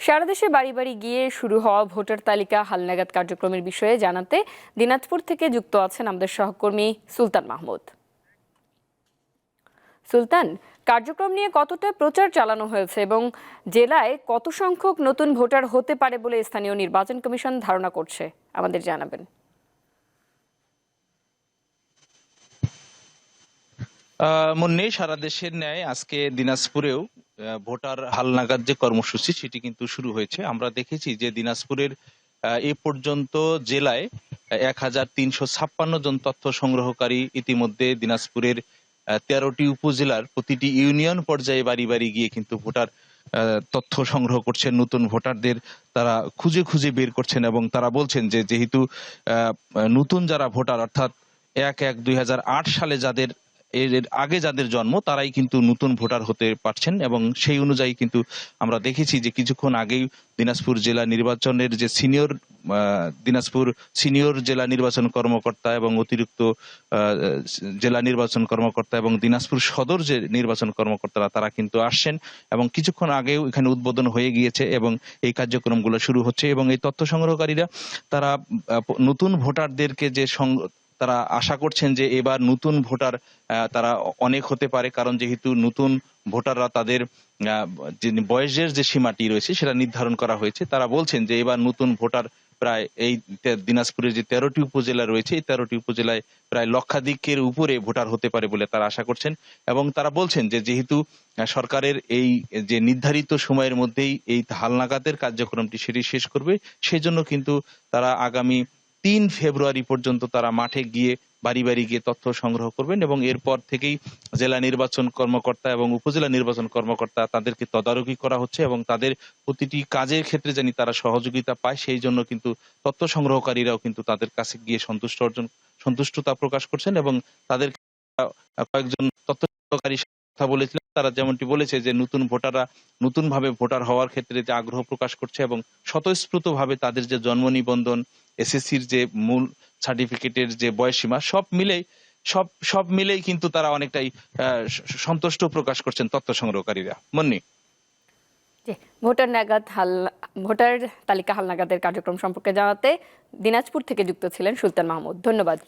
সারা দেশে বাড়ি বাড়ি গিয়ে শুরু হওয়া ভোটার তালিকা হালনাগাদ কার্যক্রমের বিষয়ে জানাতে দিনাজপুর থেকে যুক্ত আছেন আমাদের সহকর্মী সুলতান মাহমুদ। সুলতান, কার্যক্রম নিয়ে কতটা প্রচার চালানো হয়েছে এবং জেলায় কত সংখ্যক নতুন ভোটার হতে পারে বলে স্থানীয় নির্বাচন কমিশন ধারণা করছে, আমাদের জানাবেন। মুন্নি, সারা দেশের ন্যায় আজকে দিনাজপুরেও ভোটার হালনাগাদ যে কর্মসূচি সেটি কিন্তু শুরু হয়েছে। আমরা দেখেছি যে দিনাজপুরের এ পর্যন্ত জেলায় ১,৩৫৬ জন তথ্য সংগ্রহকারী ইতিমধ্যে দিনাজপুরের ১৩টি উপজেলার প্রতিটি ইউনিয়ন পর্যায়ে বাড়ি বাড়ি গিয়ে কিন্তু ভোটার তথ্য সংগ্রহ করছেন। নতুন ভোটারদের তারা খুঁজে খুঁজে বের করছেন এবং তারা বলছেন যে যেহেতু নতুন যারা ভোটার অর্থাৎ ১/১/২০০৮ সালে যাদের এর আগে যাদের জন্ম তারাই কিন্তু নতুন ভোটার হতে পারছেন এবং সেই অনুযায়ী কিন্তু আমরা দেখেছি যে কিছুক্ষণ আগেই দিনাজপুর জেলা নির্বাচনের যে দিনাজপুর সিনিয়র জেলা নির্বাচন কর্মকর্তা এবং অতিরিক্ত জেলা নির্বাচন কর্মকর্তা এবং দিনাজপুর সদর যে নির্বাচন কর্মকর্তারা তারা কিন্তু আসছেন এবং কিছুক্ষণ আগেও এখানে উদ্বোধন হয়ে গিয়েছে এবং এই কার্যক্রমগুলো শুরু হচ্ছে এবং এই তথ্য সংগ্রহকারীরা তারা নতুন ভোটারদেরকে যে তারা আশা করছেন যে এবার নতুন ভোটার তারা অনেক হতে পারে, কারণ যেহেতু নতুন ভোটাররা তাদের যে বয়সের যে সীমাটি রয়েছে সেটা নির্ধারণ করা হয়েছে। তারা বলছেন যে এবার নতুন ভোটার প্রায় এই দিনাজপুরের যে ১৩টি উপজেলা রয়েছে এই ১৩টি উপজেলায় প্রায় লক্ষাধিকের উপরে ভোটার হতে পারে বলে তারা আশা করছেন এবং তারা বলছেন যে যেহেতু সরকারের এই যে নির্ধারিত সময়ের মধ্যেই এই হালনাগাদের কার্যক্রমটি সেটি শেষ করবে, সেজন্য কিন্তু তারা আগামী ৩ ফেব্রুয়ারি পর্যন্ত তারা মাঠে গিয়ে বাড়ি বাড়ি গিয়ে তথ্য সংগ্রহ করবেন এবং এরপর থেকেই জেলা নির্বাচন কর্মকর্তা এবং উপজেলা নির্বাচন কর্মকর্তা তাদেরকে তদারকি করা হচ্ছে এবং তাদের প্রতিটি কাজের ক্ষেত্রে জানি তারা সহযোগিতা পায়, সেই জন্য কিন্তু তথ্য সংগ্রহকারীরাও কিন্তু তাদের কাছে গিয়ে সন্তুষ্টতা প্রকাশ করছেন এবং তাদের কয়েকজন তথ্য সংগ্রহকারী কথা বলেছিলেন, তারা যেমনটি বলেছে যে নতুন ভোটাররা নতুন ভাবে ভোটার হওয়ার ক্ষেত্রে যে আগ্রহ প্রকাশ করছে এবং স্বতঃস্ফূর্ত ভাবে তাদের যে জন্ম নিবন্ধন, এসএসসির যে মূল সার্টিফিকেটের যে বয়সসীমা সব মিলেই কিন্তু তারা অনেকটাই সন্তুষ্ট প্রকাশ করছেন তথ্য সংগ্রহকারীরা। মুন্নি, জি, ভোটার তালিকা হালনাগাদের কার্যক্রম সম্পর্কে জানাতে দিনাজপুর থেকে যুক্ত ছিলেন সুলতান মাহমুদ। ধন্যবাদ।